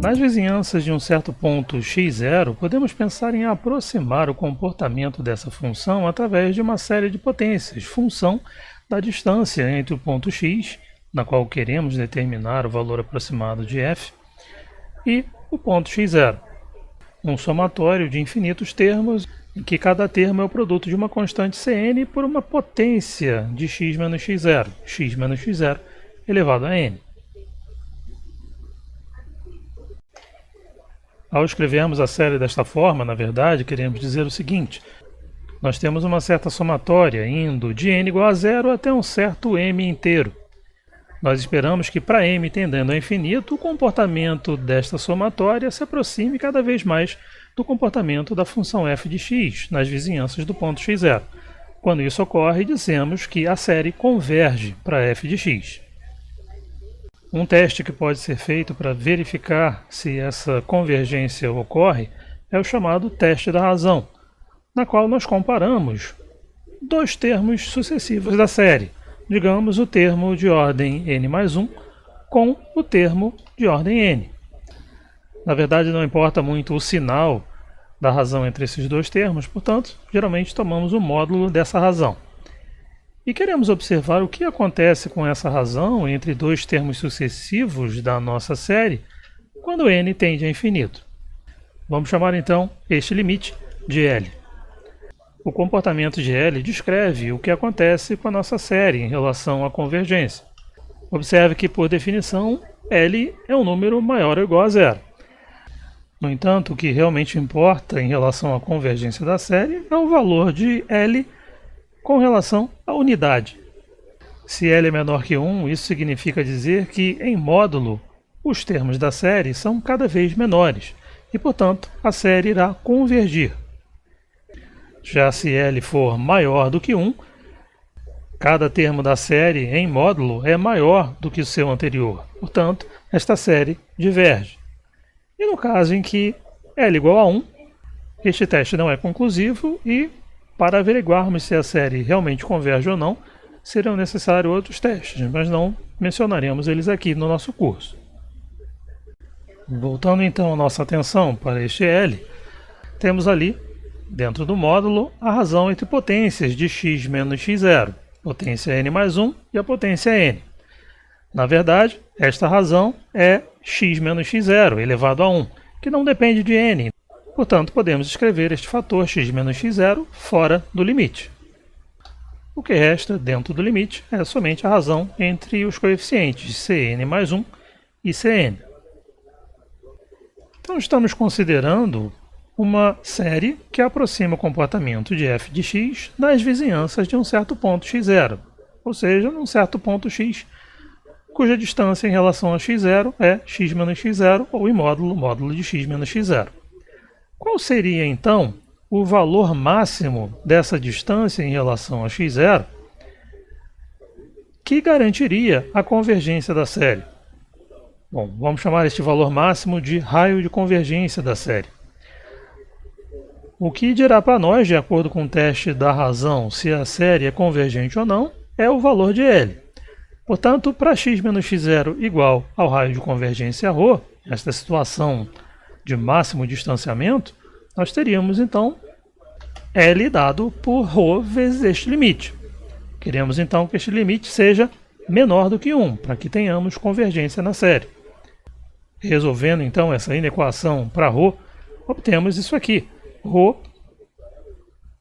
Nas vizinhanças de um certo ponto x0, podemos pensar em aproximar o comportamento dessa função através de uma série de potências, função da distância entre o ponto x, na qual queremos determinar o valor aproximado de f, e o ponto x0. Um somatório de infinitos termos, em que cada termo é o produto de uma constante Cn por uma potência de x menos x0 elevado a n. Ao escrevermos a série desta forma, na verdade, queremos dizer o seguinte: nós temos uma certa somatória indo de n igual a zero até um certo m inteiro. Nós esperamos que para m tendendo a infinito, o comportamento desta somatória se aproxime cada vez mais do comportamento da função f de x nas vizinhanças do ponto x0. Quando isso ocorre, dizemos que a série converge para f de x. Um teste que pode ser feito para verificar se essa convergência ocorre é o chamado teste da razão, na qual nós comparamos dois termos sucessivos da série, digamos o termo de ordem n mais 1 com o termo de ordem n. Na verdade, não importa muito o sinal da razão entre esses dois termos, portanto, geralmente tomamos o módulo dessa razão. E queremos observar o que acontece com essa razão entre dois termos sucessivos da nossa série quando n tende a infinito. Vamos chamar então este limite de L. O comportamento de L descreve o que acontece com a nossa série em relação à convergência. Observe que, por definição, L é um número maior ou igual a zero. No entanto, o que realmente importa em relação à convergência da série é o valor de L com relação à unidade. Se L é menor que 1, isso significa dizer que, em módulo, os termos da série são cada vez menores e, portanto, a série irá convergir. Já se L for maior do que 1, cada termo da série em módulo é maior do que o seu anterior. Portanto, esta série diverge. E no caso em que L igual a 1, este teste não é conclusivo e, para averiguarmos se a série realmente converge ou não, serão necessários outros testes, mas não mencionaremos eles aqui no nosso curso. Voltando então a nossa atenção para este L, temos ali, dentro do módulo, a razão entre potências de x menos x0, potência n mais 1 e a potência n. Na verdade, esta razão é x menos x0 elevado a 1, que não depende de n. Portanto, podemos escrever este fator x menos x0 fora do limite. O que resta dentro do limite é somente a razão entre os coeficientes Cn mais 1 e Cn. Então, estamos considerando uma série que aproxima o comportamento de f de x nas vizinhanças de um certo ponto x0, ou seja, num certo ponto x, cuja distância em relação a x0 é x menos x0, ou em módulo de x menos x0. Qual seria, então, o valor máximo dessa distância em relação a x0 que garantiria a convergência da série? Bom, vamos chamar este valor máximo de raio de convergência da série. O que dirá para nós, de acordo com o teste da razão, se a série é convergente ou não, é o valor de L. Portanto, para x menos x0 igual ao raio de convergência ρ, esta situação de máximo distanciamento, nós teríamos então L dado por ρ vezes este limite. Queremos então que este limite seja menor do que 1, para que tenhamos convergência na série. Resolvendo então essa inequação para ρ, obtemos isso aqui. ρ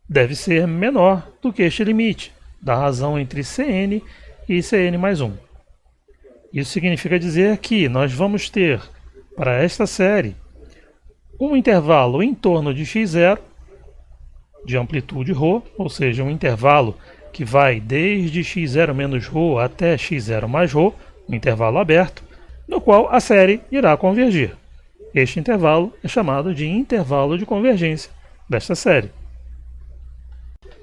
deve ser menor do que este limite, da razão entre Cn e Cn mais 1. Isso significa dizer que nós vamos ter, para esta série, um intervalo em torno de x0, de amplitude ρ, ou seja, um intervalo que vai desde x0 menos ρ até x0 mais ρ, um intervalo aberto, no qual a série irá convergir. Este intervalo é chamado de intervalo de convergência desta série.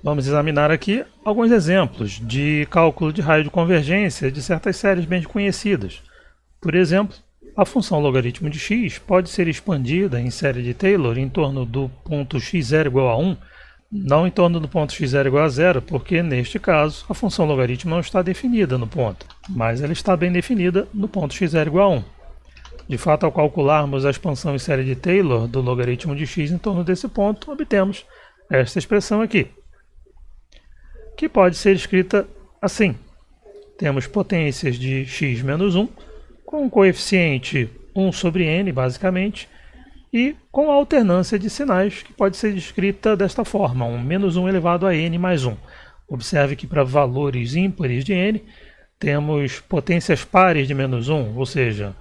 Vamos examinar aqui alguns exemplos de cálculo de raio de convergência de certas séries bem conhecidas. Por exemplo, a função logaritmo de x pode ser expandida em série de Taylor em torno do ponto x0 igual a 1, não em torno do ponto x0 igual a 0, porque neste caso a função logaritmo não está definida no ponto, mas ela está bem definida no ponto x0 igual a 1. De fato, ao calcularmos a expansão em série de Taylor do logaritmo de x em torno desse ponto, obtemos esta expressão aqui, que pode ser escrita assim. Temos potências de x menos 1, com um coeficiente 1 sobre n, basicamente, e com a alternância de sinais, que pode ser descrita desta forma, menos 1 elevado a n mais 1. Observe que para valores ímpares de n, temos potências pares de menos 1, ou seja,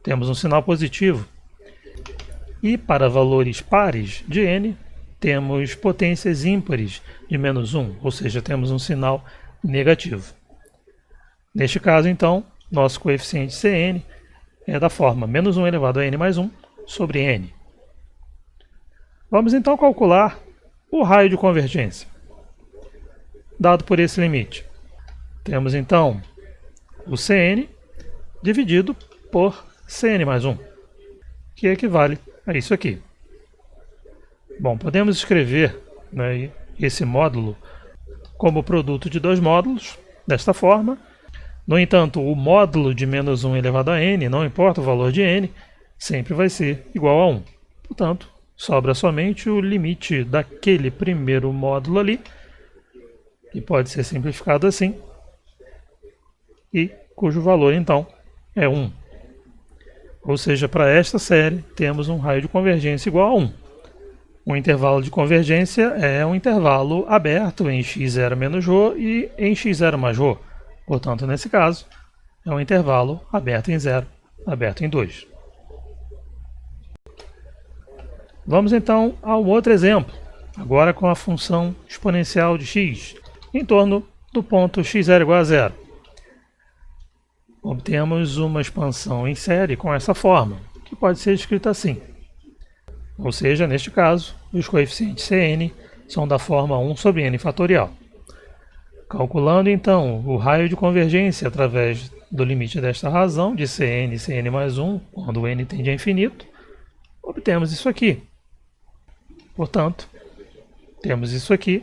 temos um sinal positivo. E para valores pares de n, temos potências ímpares de menos 1, ou seja, temos um sinal negativo. Neste caso, então, nosso coeficiente Cn é da forma menos 1 elevado a n mais 1 sobre n. Vamos então calcular o raio de convergência, dado por esse limite. Temos então o Cn dividido por Cn mais 1, que equivale a isso aqui. Bom, podemos escrever, né, esse módulo como produto de dois módulos, desta forma. No entanto, o módulo de menos 1 elevado a n, não importa o valor de n, sempre vai ser igual a 1. Portanto, sobra somente o limite daquele primeiro módulo ali, que pode ser simplificado assim, e cujo valor, então, é 1. Ou seja, para esta série, temos um raio de convergência igual a 1. O intervalo de convergência é um intervalo aberto em x0 menos ρ e em x0 mais ρ. Portanto, nesse caso, é um intervalo aberto em 0, aberto em 2. Vamos então a um outro exemplo, agora com a função exponencial de x, em torno do ponto x0 igual a 0. Obtemos uma expansão em série com essa forma, que pode ser escrita assim. Ou seja, neste caso, os coeficientes Cn são da forma 1 sobre n fatorial. Calculando então o raio de convergência através do limite desta razão, de Cn e Cn mais 1, quando n tende a infinito, obtemos isso aqui. Portanto, temos isso aqui.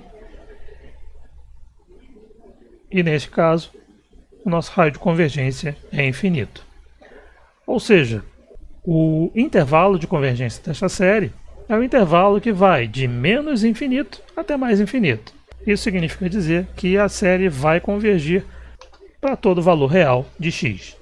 E neste caso, o nosso raio de convergência é infinito. Ou seja, o intervalo de convergência desta série é o intervalo que vai de menos infinito até mais infinito. Isso significa dizer que a série vai convergir para todo valor real de x.